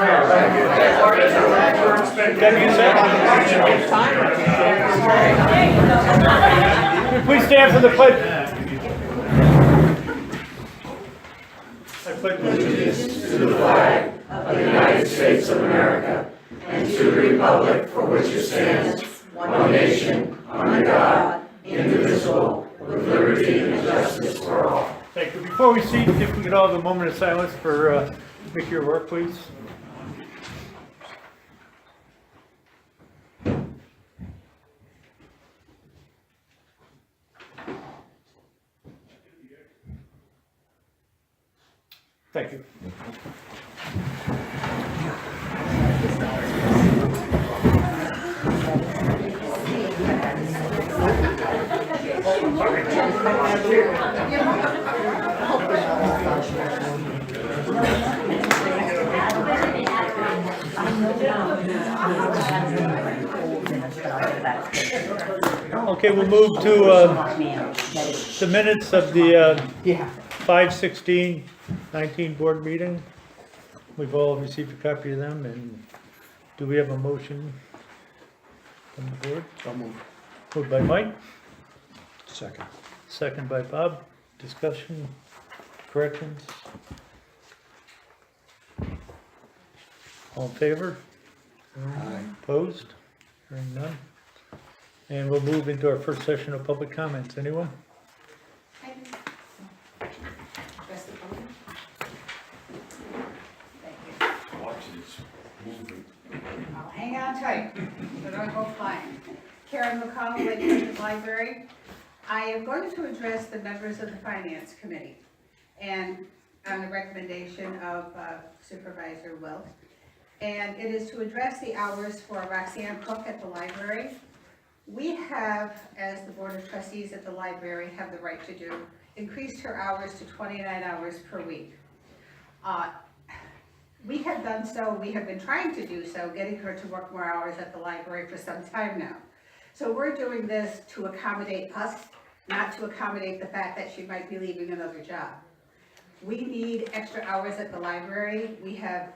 Please stand for the pledge. I pledge allegiance to the flag of the United States of America and to the republic for which it stands, one nation, under God, indivisible, with liberty and justice for all. Thank you. Before we see if we could all have a moment of silence for Mickey, your work, please. Thank you. Okay, we'll move to the minutes of the 5/16/19 board meeting. We've all received a copy of them, and do we have a motion from the board? Moved by Mike. Second. Second by Bob. Discussion, corrections? All in favor? Aye. Opposed? Hearing none. And we'll move into our first session of public comments. Anyone? I'll hang on tight, so don't go flying. Karen McConnell, Lake Pleasant Library. I am going to address the members of the Finance Committee, and on the recommendation of Supervisor Wilt. And it is to address the hours for Roxanne Cook at the library. We have, as the Board of Trustees at the library have the right to do, increased her hours to 29 hours per week. We have done so, we have been trying to do so, getting her to work more hours at the library for some time now. So we're doing this to accommodate us, not to accommodate the fact that she might be leaving another job. We need extra hours at the library. We have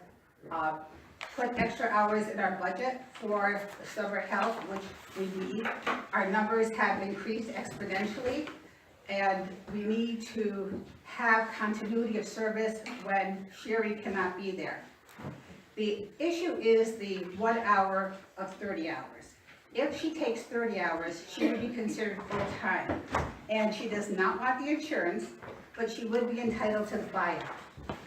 put extra hours in our budget for summer help, which we need. Our numbers have increased exponentially, and we need to have continuity of service when Sherry cannot be there. The issue is the 1 hour of 30 hours. If she takes 30 hours, she would be considered full-time. And she does not want the insurance, but she would be entitled to the buyout,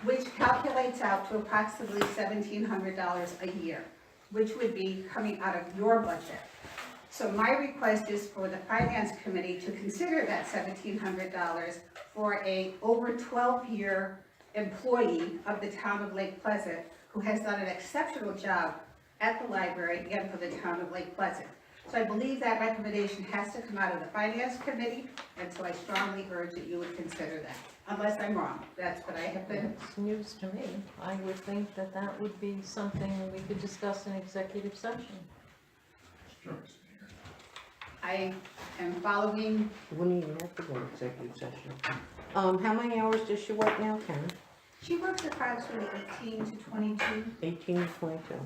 which calculates out to approximately $1,700 a year, which would be coming out of your budget. So my request is for the Finance Committee to consider that $1,700 for a over 12-year employee of the town of Lake Pleasant who has done an exceptional job at the library and for the town of Lake Pleasant. So I believe that recommendation has to come out of the Finance Committee, and so I strongly urge that you would consider that, unless I'm wrong. That's what I have been. It's news to me. I would think that that would be something we could discuss in executive session. I am following. Wouldn't even have to go to executive session. How many hours does she work now, Karen? She works approximately 18 to 22. 18 to 22.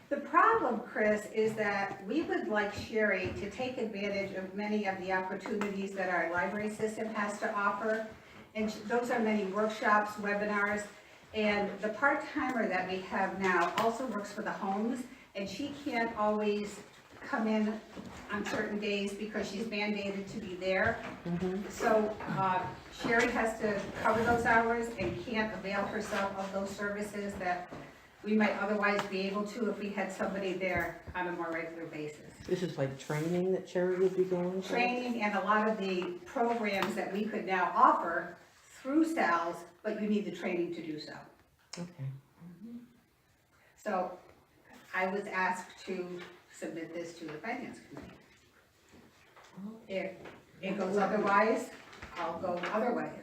The problem, Chris, is that we would like Sherry to take advantage of many of the opportunities that our library system has to offer. And those are many workshops, webinars, and the part-timer that we have now also works for the homes, and she can't always come in on certain days because she's mandated to be there. So Sherry has to cover those hours and can't avail herself of those services that we might otherwise be able to if we had somebody there on a more regular basis. This is like training that Sherry would be going to? Training and a lot of the programs that we could now offer through SALS, but you need the training to do so. Okay. So I was asked to submit this to the Finance Committee. If it goes otherwise, I'll go other ways.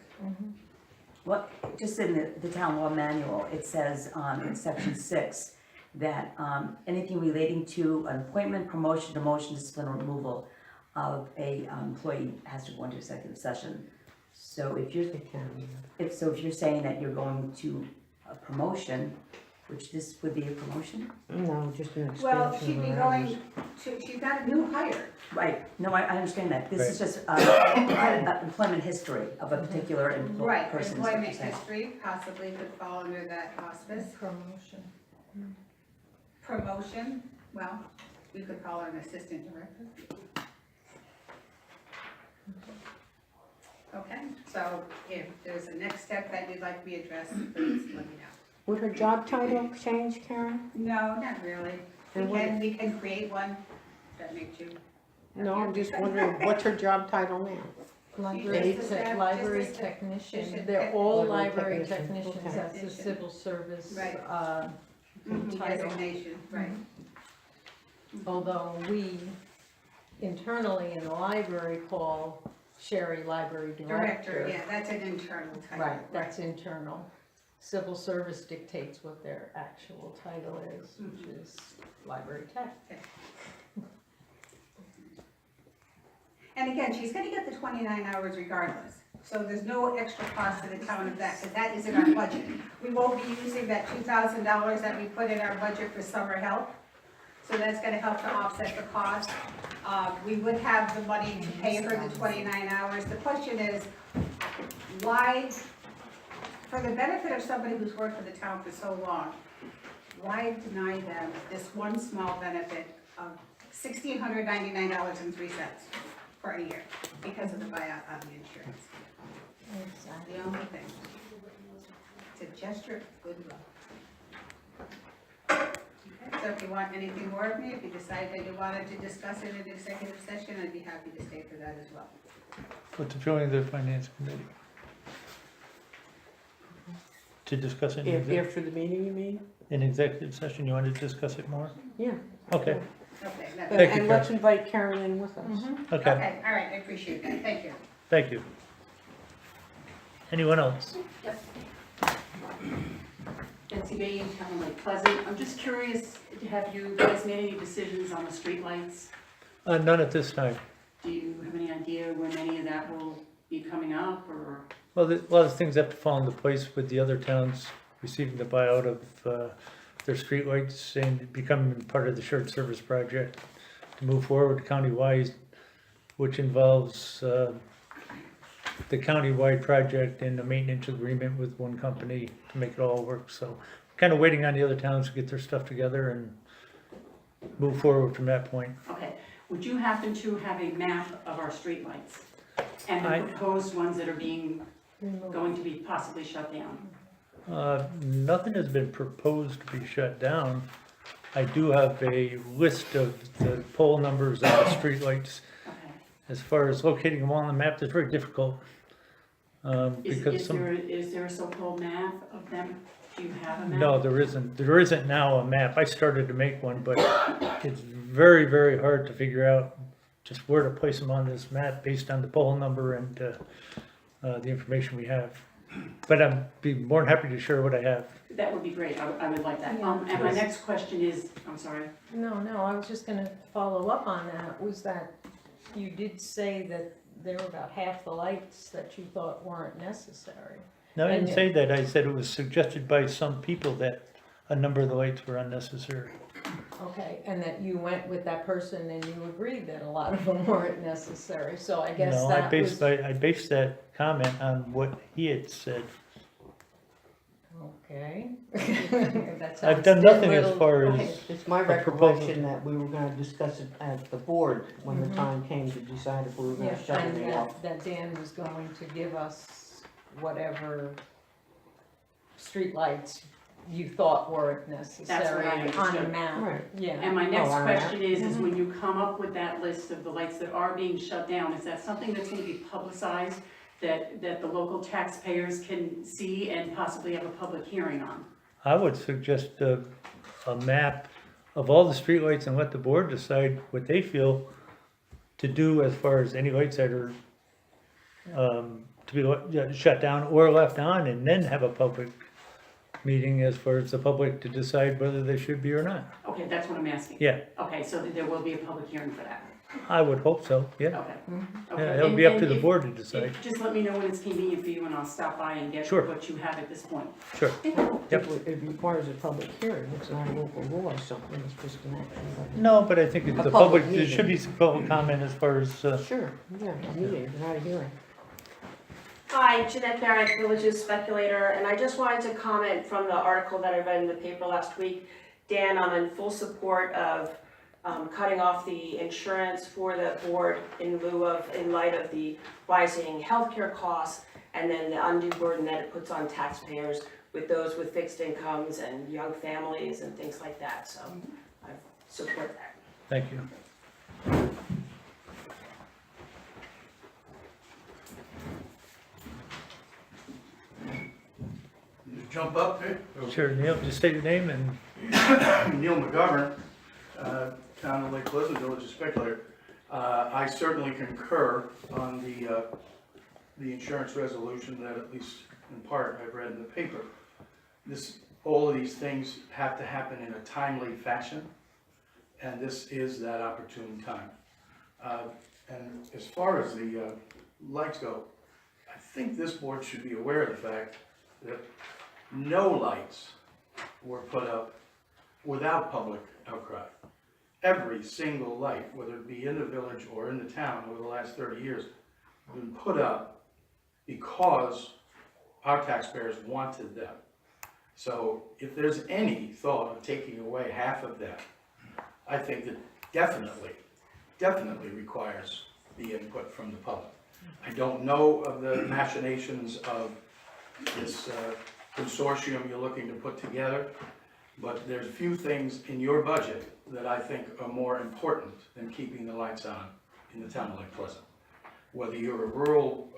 Well, just in the town law manual, it says in section 6 that anything relating to an appointment, promotion, demotion, discipline, or removal of a employee has to go into executive session. So if you're They can. if you're saying that you're going to a promotion, which this would be a promotion. No, just an Well, expansion she'd be of hours. going to, she's got a new hire. Right, no, I understand that. This is Right. just employment history of a particular Right, person. is what employment you're saying. history possibly could fall under that auspice. Promotion. Promotion, well, we could call her an assistant director. Okay, so if there's a next step that you'd like me addressed, please let me know. Would her job title change, Karen? No, not really. And what- We can create one that makes you. No, I'm just wondering, what's her job title now? Library Just a tech, staff- library just a staff- technician, just a they're tech- all Library library technician, technicians, okay. that's the civil service, Right. title. Designation, right. Although we internally in the library call Sherry Library Director, Director. yeah, that's an internal title. Right, that's internal. Civil service dictates what their actual title is, which is library tech. And again, she's gonna get the 29 hours regardless. So there's no extra cost to the town of that, because that isn't our budget. We won't be using that $2,000 that we put in our budget for summer help. So that's gonna help to offset the cost. We would have the money to pay her the 29 hours. The question is, why, for the benefit of somebody who's worked for the town for so long, why deny them this one small benefit of $1,699.03 for a year because of the buyout on the insurance? Exactly. The only thing. It's a gesture of goodwill. Okay, so if you want anything more of me, if you decide that you wanted to discuss it in executive session, I'd be happy to stay for that as well. What's the feeling of the finance committee? To discuss it After the meeting, you mean? in executive session, you want to discuss it more? Yeah. Okay, Okay, that- Thank you, And let's invite Karen in with us. okay, okay, all right, I appreciate that, thank you. thank you. Anyone else? Betsy Bain, Town of Lake Pleasant. I'm just curious, have you guys made any decisions on the streetlights? None at this time. Do you have any idea when any of that will be coming up, or? Well, a lot of things have to fall into place with the other towns receiving the buyout of their streetlights and becoming part of the shared service project to move forward countywide, which involves the countywide project and the maintenance agreement with one company to make it all work. So kind of waiting on the other towns to get their stuff together and move forward from that point. Okay, would you happen to have a map of our streetlights? And I- the proposed ones that are going to be possibly shut down? Nothing has been proposed to be shut down. I do have a list of the pole numbers of the streetlights. Okay. As far as locating them on the map, it's very difficult. Because Is there a so-called map of them? Do you have a map? no, there isn't now a map. I started to make one, but it's very, very hard to figure out just where to place them on this map based on the pole number and the information we have. But I'd be more than happy to share what I have. That would be great, I would like that. Yeah. And my next question is, I'm sorry, No, I was just gonna follow up on that, was that you did say that there were about half the lights that you thought weren't necessary. No, I didn't And- say that. I said it was suggested by some people that a number of the lights were unnecessary. Okay, and that you went with that person and you agreed that a lot of them weren't necessary, so I guess No, I that based, was. I based that comment on what he had said. Okay. That I've sounds done nothing as little- far okay. as, It's my A proposal. recollection that we were gonna discuss it at the board when the time came to decide if we were Mm-hmm. Yeah, gonna shut and it off. that Dan was going to give us whatever streetlights you thought weren't necessary I on the understood. map. Right. Yeah, and my next Oh, all right. question is when you come up with that list of the lights that are being shut down, is that something that's gonna be publicized, that the local taxpayers can see and possibly have a public hearing on? I would suggest a map of all the streetlights and let the board decide what they feel to do as far as any lights that are to be shut down or left on, and then have a public meeting as far as the public to decide whether they should be or not. Okay, that's what I'm asking. Yeah, Okay, so there will be a public hearing for that? I would hope so, yeah. Okay. Yeah, Okay. it'll And- be up to and the if- board to decide. Just let me know when it's convenient for you and I'll stop by and get Sure. what you have at this point. Sure. Okay, think it requires a public hearing, it's not a local law or something, it's just an action. No, but I think it's A the public public, there should be some public comment as far as, Sure, yeah, a meeting, not a hearing. Hi, Jeanette Barrett, Villages Speculator, and I just wanted to comment from the article that I read in the paper last week. Dan, I'm in full support of cutting off the insurance for the board in light of the rising healthcare costs and then the undue burden that it puts on taxpayers with those with fixed incomes and young families and things like that, so I support that. thank you. Just jump up here. Sure, Neil, just state your name and, Neil McGovern, Town of Lake Pleasant, Village Speculator. I certainly concur on the insurance resolution that, at least in part, I've read in the paper. All of these things have to happen in a timely fashion, and this is that opportune time. And as far as the lights go, I think this board should be aware of the fact that no lights were put up without public outcry. Every single light, whether it be in the village or in the town over the last 30 years, has been put up because our taxpayers wanted them. So if there's any thought of taking away half of that, I think that definitely requires the input from the public. I don't know of the machinations of this consortium you're looking to put together, but there's a few things in your budget that I think are more important than keeping the lights on in the town of Lake Pleasant. Whether you're a rural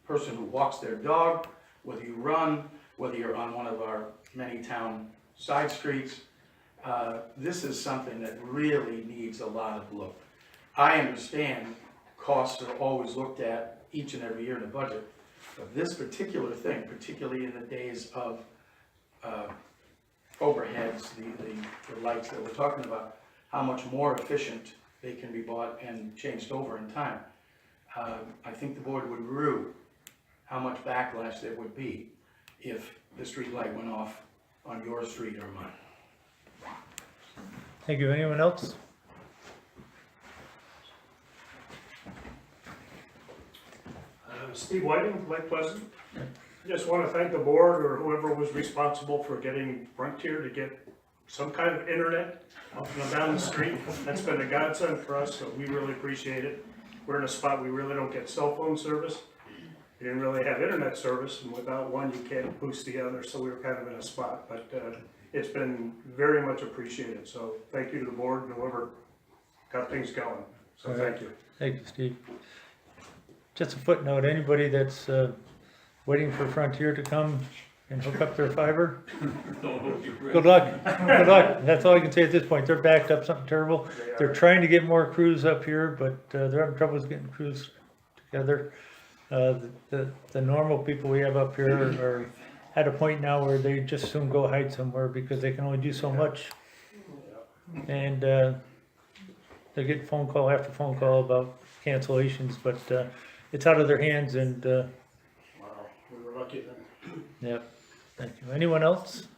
person who walks their dog, whether you run, whether you're on one of our many town side streets, this is something that really needs a lot of look. I understand costs are always looked at each and every year in the budget, but this particular thing, particularly in the days of overheads, the lights that we're talking about, how much more efficient they can be bought and changed over in time. I think the board would rue how much backlash there would be if the street light went off on your street or mine. thank you. Anyone else? Steve Whiting, Lake Pleasant. I just want to thank the board or whoever was responsible for getting Frontier to get some kind of internet up and down the street. That's been a godsend for us, so we really appreciate it. We're in a spot we really don't get cell phone service. We didn't really have internet service, and without one, you can't boost the other, so we were kind of in a spot. But it's been very much appreciated, so thank you to the board and whoever got things going. So thank you. Thank you, Steve. Just a footnote, anybody that's waiting for Frontier to come and hook up their fiber, good luck, good luck. That's all I can say at this point. They're backed up something terrible. They're trying to get more crews up here, but they're having trouble getting crews together. The normal people we have up here are at a point now where they just soon go hide somewhere because they can only do so much. And they get phone call after phone call about cancellations, but it's out of their hands and Wow, we were lucky then. yeah, thank you. Anyone else?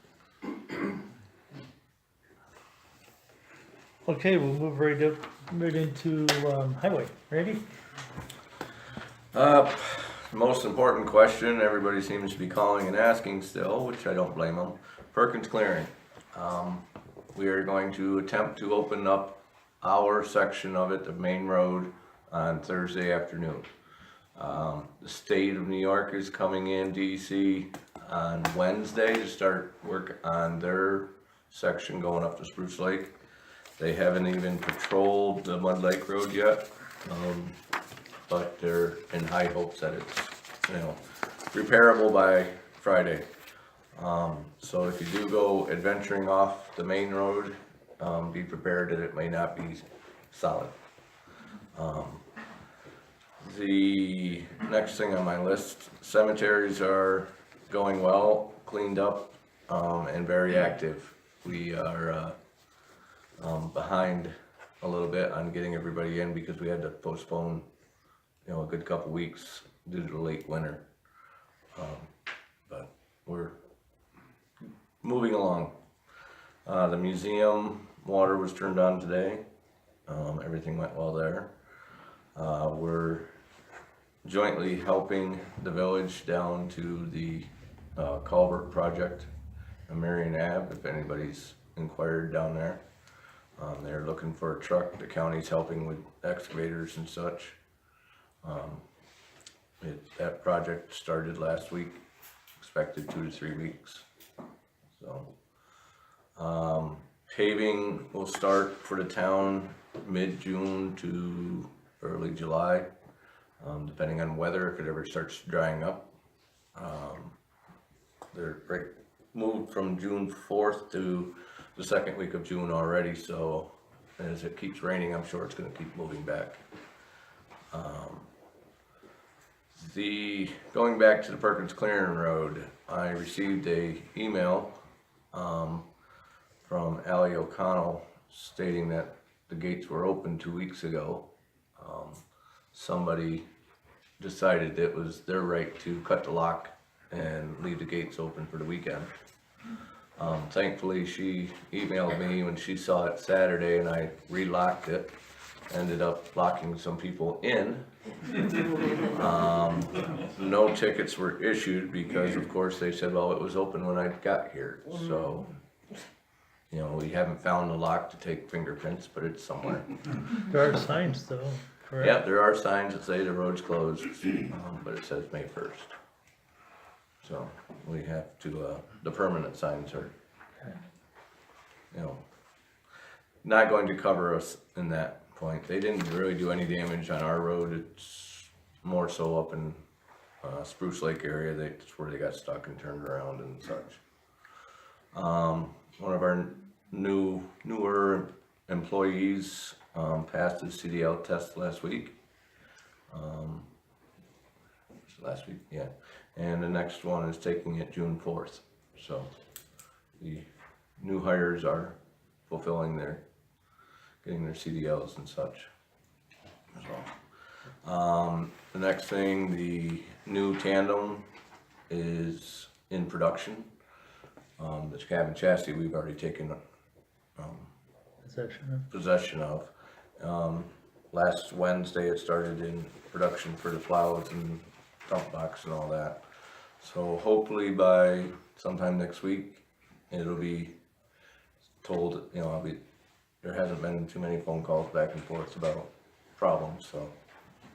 Okay, we'll move right into highway. Ready? Most important question everybody seems to be calling and asking still, which I don't blame them. Perkins Clearing. We are going to attempt to open up our section of it, the main road, on Thursday afternoon. The state of New York is coming in, DEC, on Wednesday to start work on their section going up to Spruce Lake. They haven't even patrolled the Mud Lake Road yet, but they're in high hopes that it's, repairable by Friday. So if you do go adventuring off the main road, be prepared that it may not be solid. The next thing on my list, cemeteries are going well, cleaned up, and very active. We are behind a little bit on getting everybody in because we had to postpone, a good couple weeks due to the late winter. But we're moving along. The museum water was turned on today. Everything went well there. We're jointly helping the village down to the culvert project on Marion Ave, if anybody's inquired down there. They're looking for a truck. The county's helping with excavators and such. That project started last week, expected 2 to 3 weeks. So, paving will start for the town mid-June to early July, depending on weather, if it ever starts drying up. They're moved from June 4th to the second week of June already, so as it keeps raining, I'm sure it's gonna keep moving back. Going back to the Perkins Clearing Road, I received a email from Ally O'Connell stating that the gates were open 2 weeks ago. Somebody decided it was their right to cut the lock and leave the gates open for the weekend. Thankfully, she emailed me when she saw it Saturday and I relocked it. Ended up locking some people in. No tickets were issued because of course they said, well, it was open when I got here. So, you know, we haven't found the lock to take fingerprints, but it's somewhere. There are signs though, correct? Yeah, there are signs that say the road's closed, but it says May 1st. So we have to, the permanent signs are, you know, not going to cover us in that point. They didn't really do any damage on our road. It's more so up in Spruce Lake area. That's where they got stuck and turned around and such. One of our newer employees passed his CDL test last week. Yeah. And the next one is taking it June 4th. So the new hires are fulfilling getting their CDLs and such. So, the next thing, the new tandem is in production. The cab and chassis we've already taken possession of. Last Wednesday it started in production for the plows and dump box and all that. So hopefully by sometime next week, it'll be told, you know, there hasn't been too many phone calls back and forth about problems, so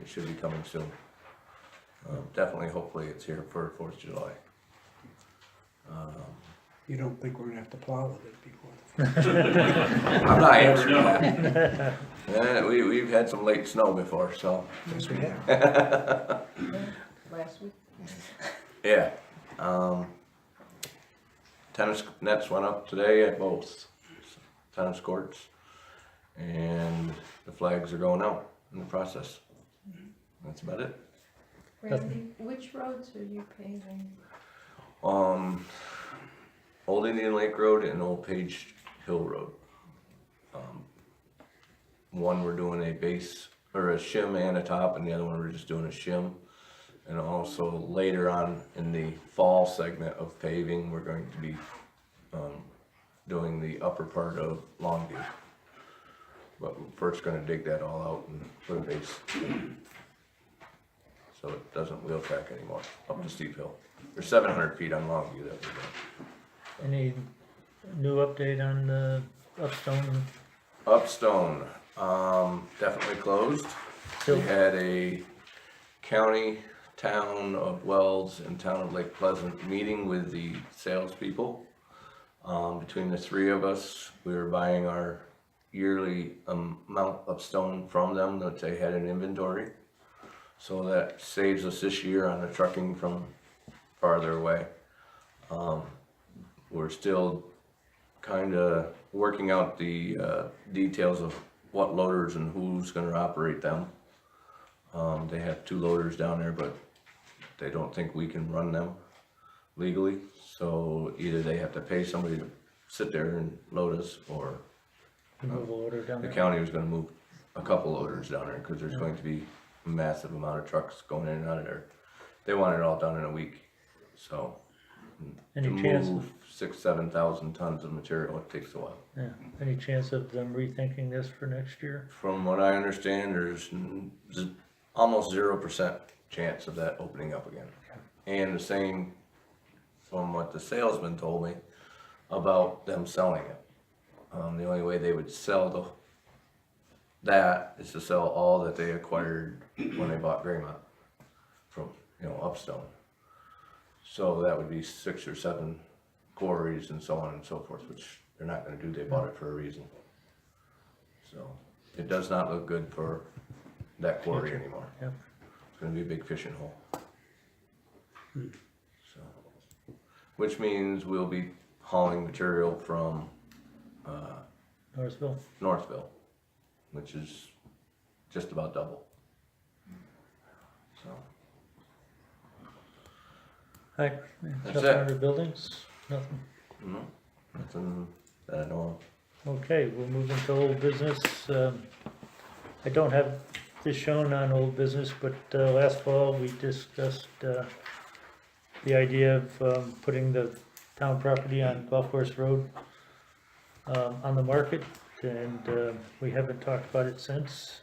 it should be coming soon. Definitely, hopefully it's here for 4th of July. You don't think we're gonna have to plow with it before? I'm not answering that. Yeah, we've had some late snow before, so. Yes, we have. Last week? Yeah, tennis nets went up today at both tennis courts, and the flags are going out in the process. That's about it. Randy, which roads are you paving? Old Indian Lake Road and Old Page Hill Road. One we're doing a base, or a shim and a top, and the other one we're just doing a shim. And also later on in the fall segment of paving, we're going to be doing the upper part of Longview. But we're first gonna dig that all out and put a base, so it doesn't wheel track anymore up the steep hill. There's 700 feet on Longview that we're doing. Any new update on the Upstone? Upstone, definitely closed. We Still, had a county, town of Wells and town of Lake Pleasant meeting with the salespeople. Between the three of us, we were buying our yearly amount of stone from them that they had in inventory. So that saves us this year on the trucking from farther away. We're still kind of working out the details of what loaders and who's going to operate them. They have 2 loaders down there, but they don't think we can run them legally. So either they have to pay somebody to sit there and load us, or move a loader down the there. county was going to move a couple loaders down there because there's going to be a massive amount of trucks going in and out of there. They want it all done in a week. So Any To chance, move 6,000-7,000 tons of material, it takes a while. yeah, any chance of them rethinking this for next year? From what I understand, there's almost 0% chance of that opening up again. And the same from what the salesman told me about them selling it. The only way they would sell that is to sell all that they acquired when they bought Greymont from, Upstone. So that would be 6 or 7 quarries and so on and so forth, which they're not gonna do, they bought it for a reason. So, it does not look good for that quarry anymore. Yep. It's gonna be a big fishing hole. So, which means we'll be hauling material from, Northville? Northville, which is just about double. So, Hi, That's nothing it. under buildings? Nothing? no, nothing that I know of. Okay, we'll move into old business. I don't have this shown on old business, but last fall we discussed the idea of putting the town property on Golf Course Road on the market, and we haven't talked about it since.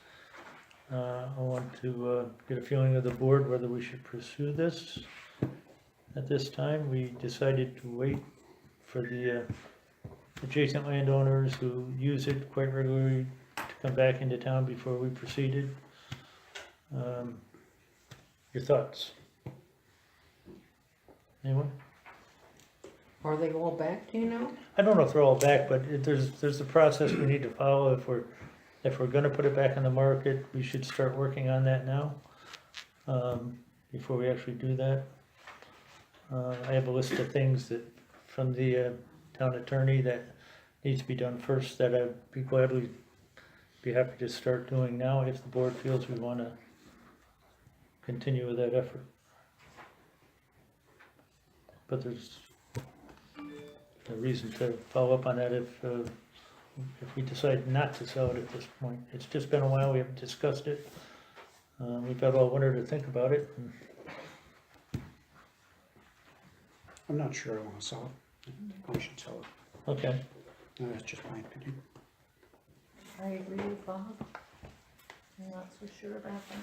I want to get a feeling of the board whether we should pursue this. At this time, we decided to wait for the adjacent landowners who use it quite regularly to come back into town before we proceeded. Your thoughts? Anyone? Are they all back, do you know? I don't know if they're all back, but there's a process we need to follow. If we're gonna put it back on the market, we should start working on that now, before we actually do that. I have a list of things that, from the town attorney, that needs to be done first, that I'd be gladly be happy to start doing now if the board feels we wanna continue with that effort. But there's a reason to follow up on that if we decide not to sell it at this point. It's just been a while, we haven't discussed it. We've got all winter to think about it. I'm not sure I wanna sell it. I think we should sell it. Okay, No, that's just my opinion. I agree with Bob. I'm not so sure about that.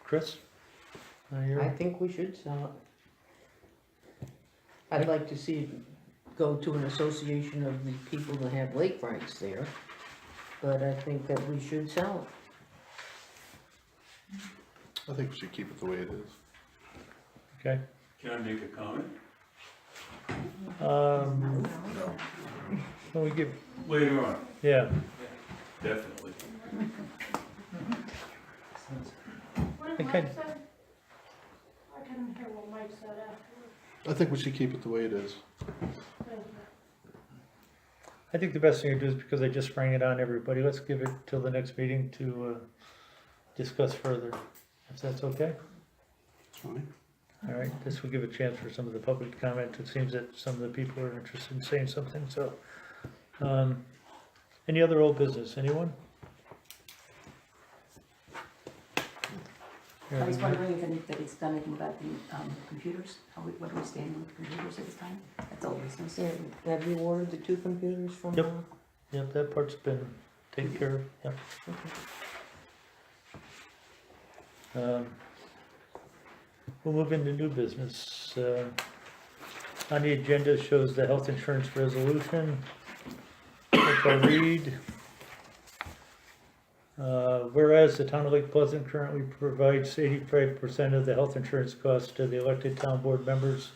Chris? I You're, think we should sell it. I'd like to see it go to an association of the people that have lake rights there, but I think that we should sell it. I think we should keep it the way it is. okay. Can I make a comment? Can we give, Later on, yeah, definitely. I think I'd- I couldn't hear what Mike said afterwards. I think we should keep it the way it is. I think the best thing to do is, because I just sprang it on everybody, let's give it till the next meeting to discuss further, if that's okay. It's fine. All right, this will give a chance for some of the public to comment. It seems that some of the people are interested in saying something, so. Any other old business, anyone? I was wondering if anybody's done anything about the computers, what are we standing with computers at this time? That's all business. Yeah, have you ordered the 2 computers from? Yep. Yep, that part's been taken care of, yep. We'll move into new business. On the agenda shows the health insurance resolution, which I'll read. Whereas the town of Lake Pleasant currently provides 85% of the health insurance costs to the elected town board members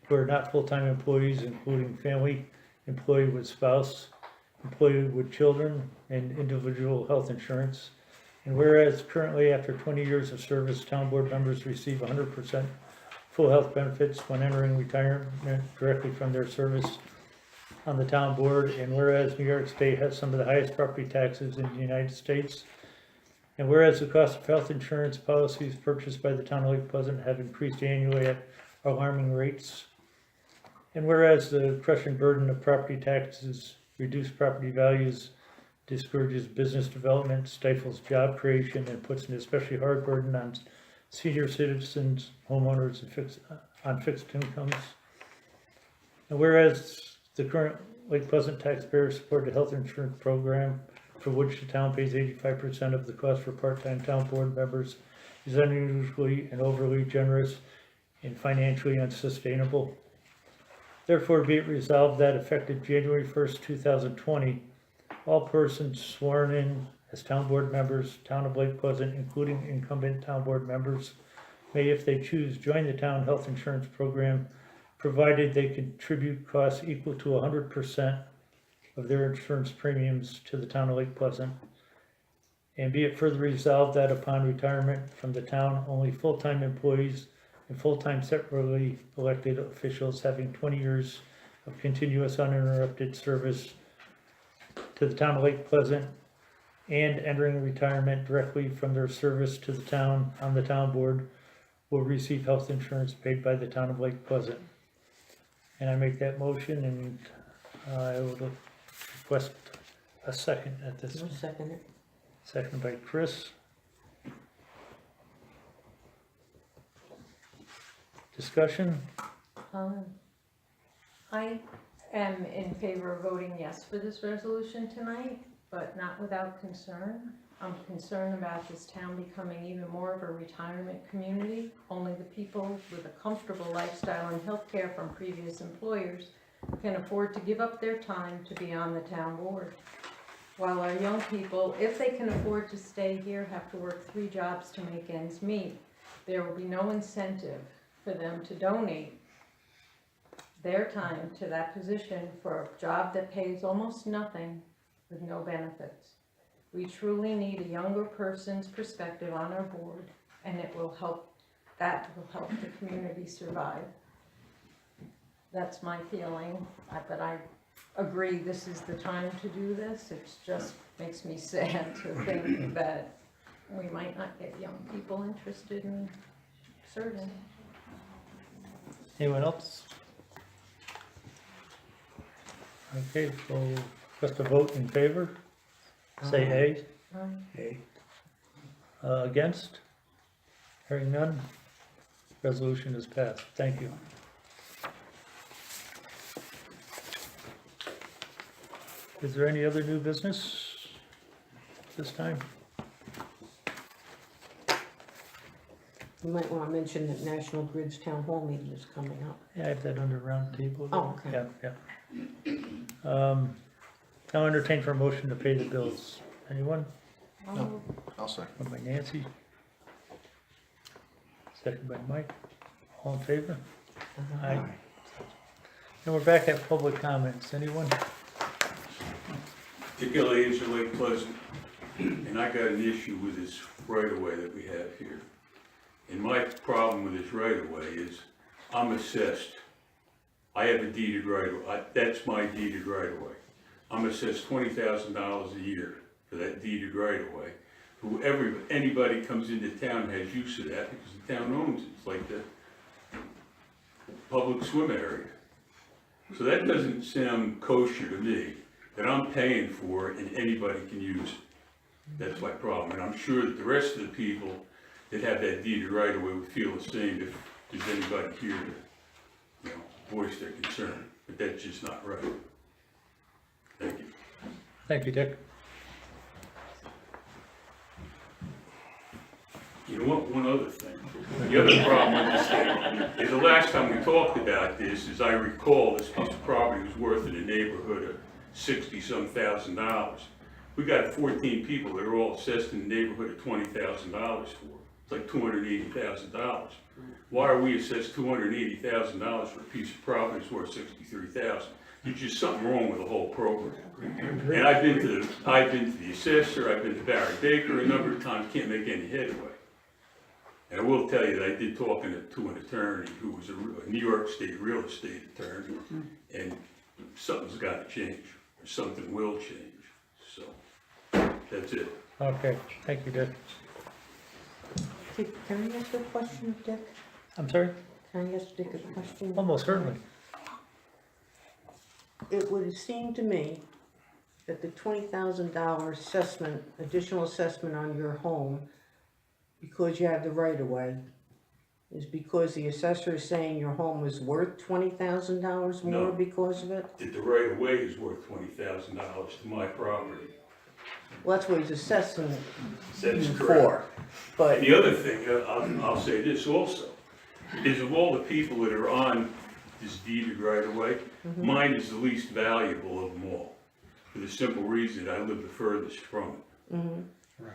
who are not full-time employees, including family, employee with spouse, employee with children, and individual health insurance. And whereas currently, after 20 years of service, town board members receive 100% full health benefits when entering retirement directly from their service on the town board. And whereas New York State has some of the highest property taxes in the United States. And whereas the cost of health insurance policies purchased by the town of Lake Pleasant have increased annually at alarming rates. And whereas the crushing burden of property taxes, reduced property values, discourages business development, stifles job creation, and puts an especially hard burden on senior citizens, homeowners on fixed incomes. And whereas the current Lake Pleasant taxpayers support the health insurance program for which the town pays 85% of the cost for part-time town board members is unusually and overly generous and financially unsustainable. Therefore, be it resolved that effective January 1st, 2020, all persons sworn in as town board members, town of Lake Pleasant, including incumbent town board members, may, if they choose, join the town health insurance program, provided they contribute costs equal to 100% of their insurance premiums to the town of Lake Pleasant. And be it further resolved that upon retirement from the town, only full-time employees and full-time separately elected officials having 20 years of continuous uninterrupted service to the town of Lake Pleasant and entering retirement directly from their service to the town on the town board will receive health insurance paid by the town of Lake Pleasant. And I make that motion, and I would request a second at this I'll time. second it. Second by Chris. Discussion? I am in favor of voting yes for this resolution tonight, but not without concern. I'm concerned about this town becoming even more of a retirement community. Only the people with a comfortable lifestyle and healthcare from previous employers can afford to give up their time to be on the town board. While our young people, if they can afford to stay here, have to work 3 jobs to make ends meet, there will be no incentive for them to donate their time to that position for a job that pays almost nothing with no benefits. We truly need a younger person's perspective on our board, and that will help the community survive. That's my feeling, but I agree this is the time to do this. It just makes me sad to think that we might not get young people interested in serving. Anyone else? Okay, so just a vote in favor, say aye. Hey, Against? Hearing none, resolution is passed. Thank you. Is there any other new business this time? You might wanna mention that National Grid's town hall meeting is coming up. Yeah, I have that under round table. Oh, okay. Yeah. Now entertain for a motion to pay the bills. Anyone? No. I'll second. One by Nancy. Second by Mike. All in favor? Aye. And we're back at public comments. Anyone? Particularly as a Lake Pleasant, and I got an issue with this right-of-way that we have here. And my problem with this right-of-way is I'm assessed. I have a deeded right-of-way, that's my deeded right-of-way. I'm assessed $20,000 a year for that deeded right-of-way. Whoever, anybody comes into town has use of that because the town owns it. It's like the public swim area. So that doesn't sound kosher to me, that I'm paying for it and anybody can use it. That's my problem, and I'm sure that the rest of the people that have that deeded right-of-way would feel the same if there's anybody here to, voice their concern, but that's just not right. Thank you. Thank you, Dick. You know what, one other thing, the other problem with this thing is the last time we talked about this, as I recall, this piece of property was worth in the neighborhood of $60-some thousand. We got 14 people that are all assessed in the neighborhood of $20,000 for. It's like $280,000. Why are we assessed $280,000 for a piece of property that's worth $63,000? There's just something wrong with the whole program. And I've been to the assessor, I've been to Barry Baker a number of times, can't make any headway. And I will tell you that I did talk to an attorney who was a New York State real estate attorney, and something's got to change, or something will change. So, that's it. Okay, thank you, Dick. Hey, can I ask a question of Dick? I'm sorry? Can I ask Dick a question? Almost certainly. It would seem to me that the $20,000 assessment, additional assessment on your home, because you have the right of way? Is because the assessor is saying your home is worth $20,000 more No. because of it? That the right of way is worth $20,000 to my property. Well, that's what he's assessing That's you correct. for. But The other thing, I'll say this also, is of all the people that are on this deeded right of way, mine is the least valuable of them all. For the simple reason I live the furthest from it. Right.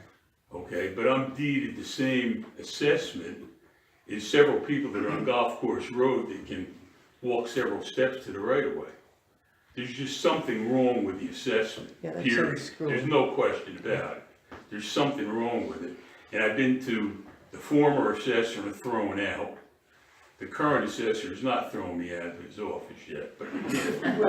Okay, but I'm deeded the same assessment as several people that are on Golf Course Road that can walk several steps to the right of way. There's just something wrong with the assessment, Yeah, that period. sounds screwy. There's no question about it. There's something wrong with it. And I've been to the former assessor and thrown out. The current assessor has not thrown me out of his office yet, but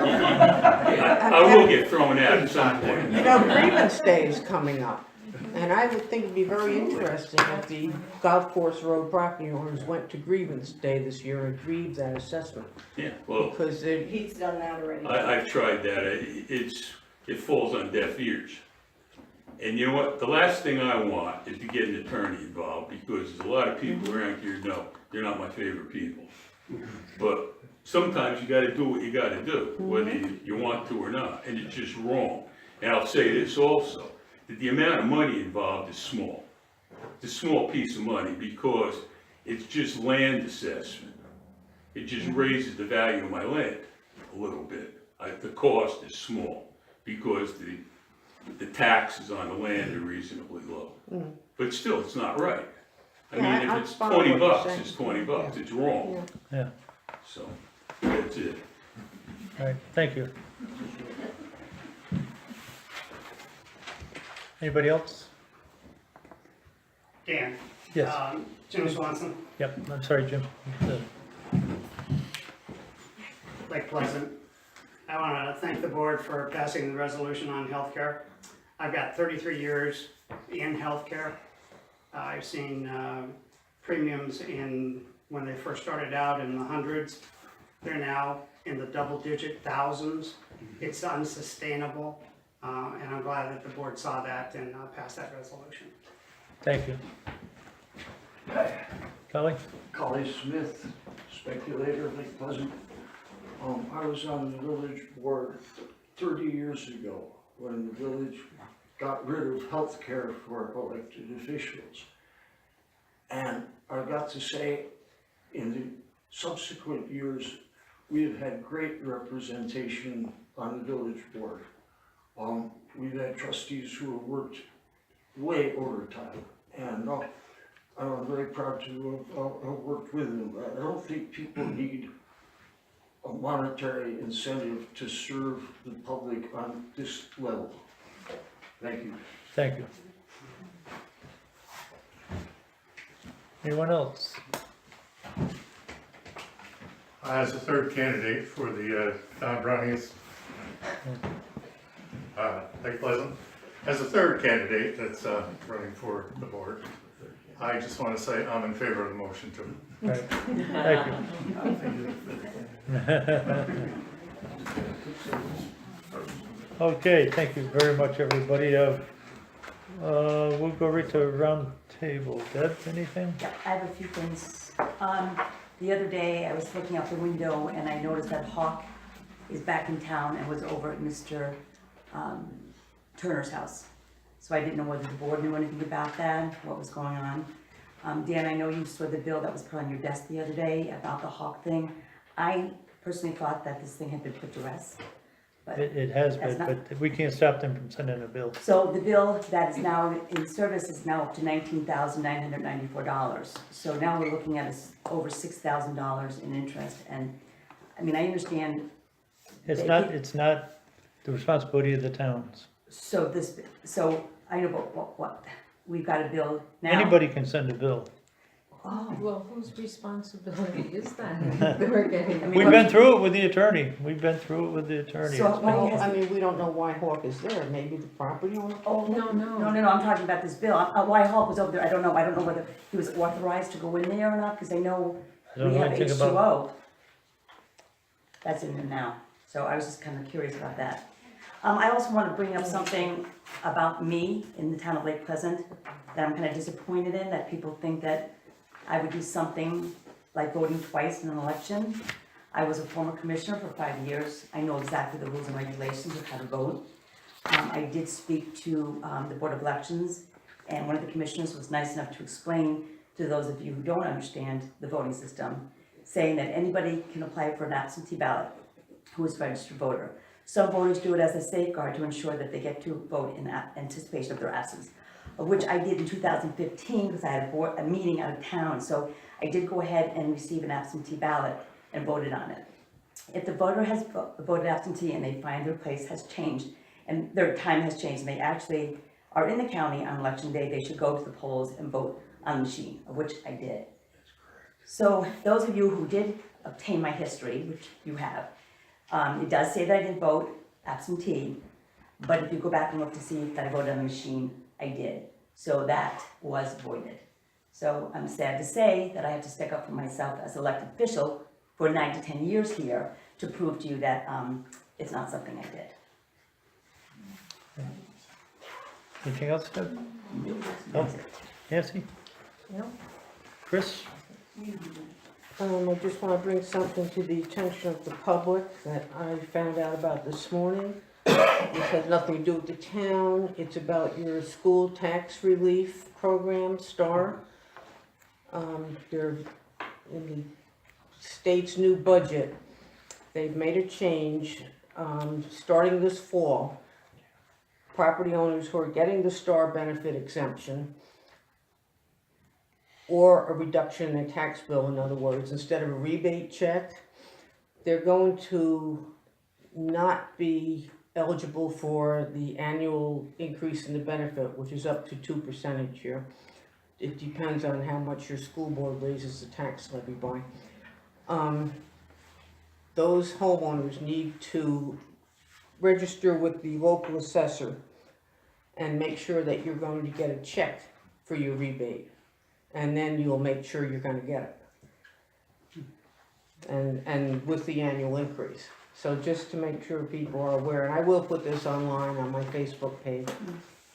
I will get thrown out at some point. you know, grievance day is coming up. And I would think it'd be very interesting if the Golf Course Road property owners went to grievance day this year and grieved that assessment. Yeah, well, Because they, He's done that already. I've tried that, it falls on deaf ears. And you know what, the last thing I want is to get an attorney involved, because there's a lot of people around here, no, they're not my favorite people. But sometimes you gotta do what you gotta do, whether you want to or not, and it's just wrong. And I'll say this also, that the amount of money involved is small. It's a small piece of money, because it's just land assessment. It just raises the value of my land a little bit. The cost is small, because the taxes on the land are reasonably low. But still, it's not right. I Yeah, mean, I if it's follow what 20 you're bucks, saying. it's 20 bucks, it's wrong. Yeah, So, that's it. all right, thank you. Anybody else? Dan, Yes, Jim Swanson, yep, I'm sorry, Jim. Lake Pleasant. I want to thank the board for passing the resolution on healthcare. I've got 33 years in healthcare. I've seen premiums when they first started out in the hundreds. They're now in the double-digit thousands. It's unsustainable, and I'm glad that the board saw that and passed that resolution. Thank you. Kelly? Collie Smith, speculator, Lake Pleasant. I was on the village board 30 years ago when the village got rid of health care for elected officials. And I got to say, in the subsequent years, we have had great representation on the village board. We've had trustees who have worked way overtime, and I'm very proud to have worked with them. I don't think people need a monetary incentive to serve the public on this level. Thank you. Thank you. Anyone else? As a third candidate for the town brownies, Lake Pleasant, as a third candidate that's running for the board, I just want to say I'm in favor of the motion too. All right, thank you. Okay, thank you very much, everybody. We'll go right to round table. Deb, anything? Yeah, I have a few things. The other day, I was looking out the window and I noticed that Hawk is back in town and was over at Mr. Turner's house. So I didn't know whether the board knew anything about that, what was going on. Dan, I know you saw the bill that was put on your desk the other day about the Hawk thing. I personally thought that this thing had been put to rest. But It has That's been, not- but we can't stop them from sending a bill. So the bill that is now in service is now up to $19,994. So now we're looking at over $6,000 in interest. And, I mean, I understand, It's not the responsibility of the towns. so I know, but what, we've got a bill now. Anybody can send a bill. Oh, Well, whose responsibility is that? We're getting. We've been through it with the attorney. We've been through it with the attorney. So It's why been- well, I mean, we don't know why Hawk is there. Maybe the property owner? oh, No, no. no, I'm talking about this bill. Why Hawk was over there, I don't know whether he was authorized to go in there or not, because I know I don't we know have anything about, H2O. That's in there now, so I was just kind of curious about that. I also want to bring up something about me in the town of Lake Pleasant that I'm kind of disappointed in, that people think that I would do something like voting twice in an election. I was a former commissioner for 5 years. I know exactly the rules and regulations of how to vote. I did speak to the Board of Elections, and one of the commissioners was nice enough to explain to those of you who don't understand the voting system, saying that anybody can apply for an absentee ballot who is a registered voter. Some voters do it as a safeguard to ensure that they get to vote in anticipation of their absence, of which I did in 2015 because I had a meeting out of town. So I did go ahead and receive an absentee ballot and voted on it. If the voter has voted absentee and they find their place has changed and their time has changed and they actually are in the county on election day, they should go to the polls and vote on the machine, of which I did. So those of you who did obtain my history, which you have, it does say that I didn't vote absentee, but if you go back and look to see that I voted on the machine, I did. So that was voided. So I'm sad to say that I have to stick up for myself as elected official for 9 to 10 years here to prove to you that it's not something I did. Anything else, Deb? No? Nancy? No? Chris? I just want to bring something to the attention of the public that I found out about this morning. This has nothing to do with the town. It's about your school tax relief program, STAR. They're in the state's new budget. They've made a change, starting this fall. Property owners who are getting the STAR benefit exemption or a reduction in their tax bill, in other words, instead of a rebate check, they're going to not be eligible for the annual increase in the benefit, which is up to 2% each year. It depends on how much your school board raises the tax levy by. Those homeowners need to register with the local assessor and make sure that you're going to get a check for your rebate. And then you'll make sure you're gonna get it. And with the annual increase. So just to make sure people are aware, and I will put this online on my Facebook page,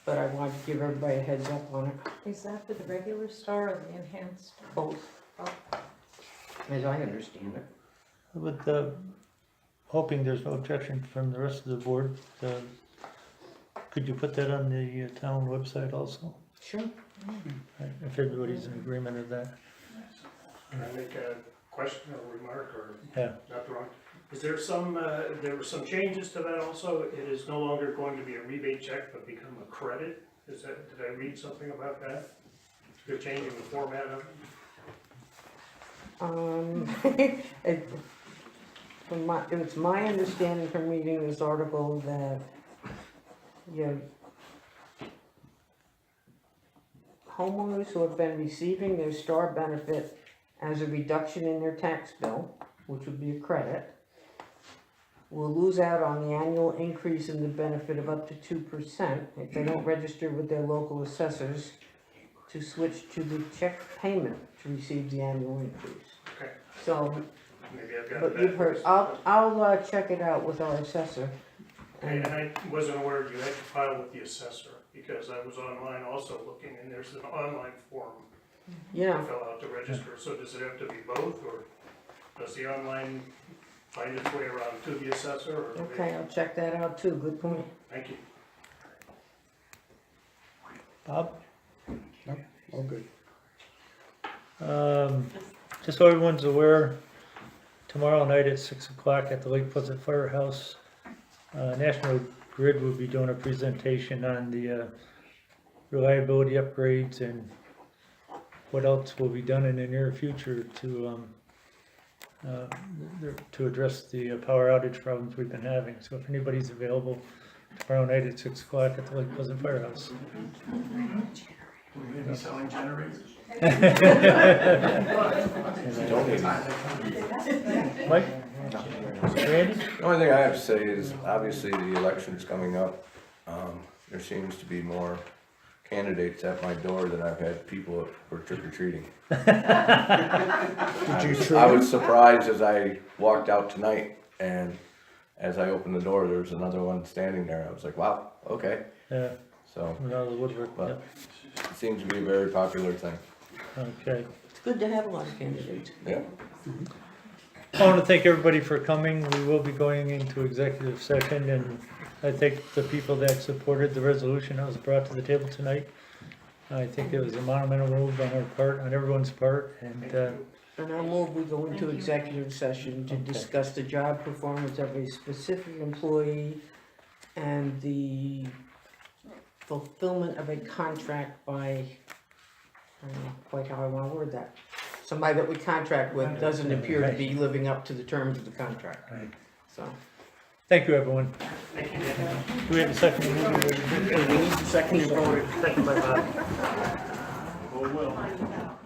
but I want to give everybody a heads up on it. Is that for the regular STAR or the enhanced? Both. As I understand it. With hoping there's no objection from the rest of the board, could you put that on the town website also? Sure. If everybody's in agreement of that. Can I make a question or remark or Yeah. not wrong? Is there there were some changes to that also? It is no longer going to be a rebate check, but become a credit? Did I read something about that? They're changing the format of it? It's my understanding from reading this article that, homeowners who have been receiving their STAR benefit as a reduction in their tax bill, which would be a credit, will lose out on the annual increase in the benefit of up to 2% if they don't register with their local assessors to switch to the check payment to receive the annual increase. Okay. So, Maybe I've got but that. you've heard, I'll check it out with our assessor. And I wasn't aware you had to file with the assessor, because I was online also looking, and there's an online form to Yeah, fill out to register. So does it have to be both, or does the online find its way around to the assessor? Or okay, I'll check that out too, good point. Thank you. Bob? All good. Just so everyone's aware, tomorrow night at 6 o'clock at the Lake Pleasant Firehouse, National Grid will be doing a presentation on the reliability upgrades and what else will be done in the near future to address the power outage problems we've been having. So if anybody's available tomorrow night at 6 o'clock at the Lake Pleasant Firehouse. Will we be selling generators? Mike? Randy? The only thing I have to say is, obviously, the election's coming up. There seems to be more candidates at my door than I've had people for trick-or-treating. I was surprised as I walked out tonight, and as I opened the door, there was another one standing there. I was like, wow, okay. Yeah. So, Went out of the woodwork, but yeah. it seems to be a very popular thing. Okay. It's good to have a lot of candidates. Yeah. I want to thank everybody for coming. We will be going into executive session, and I thank the people that supported the resolution that was brought to the table tonight. I think it was a monumental move on our part, on everyone's part, and, And I'll move we go into executive session to Okay. discuss the job performance of a specific employee and the fulfillment of a contract by, I don't know quite how I wanna word that. Somebody that we contract with doesn't appear to be living up to the terms of the contract, Right. so. thank you, everyone. Thank you, Dan. Do we have a second? We need to second and vote. Second by Bob. Oh, well.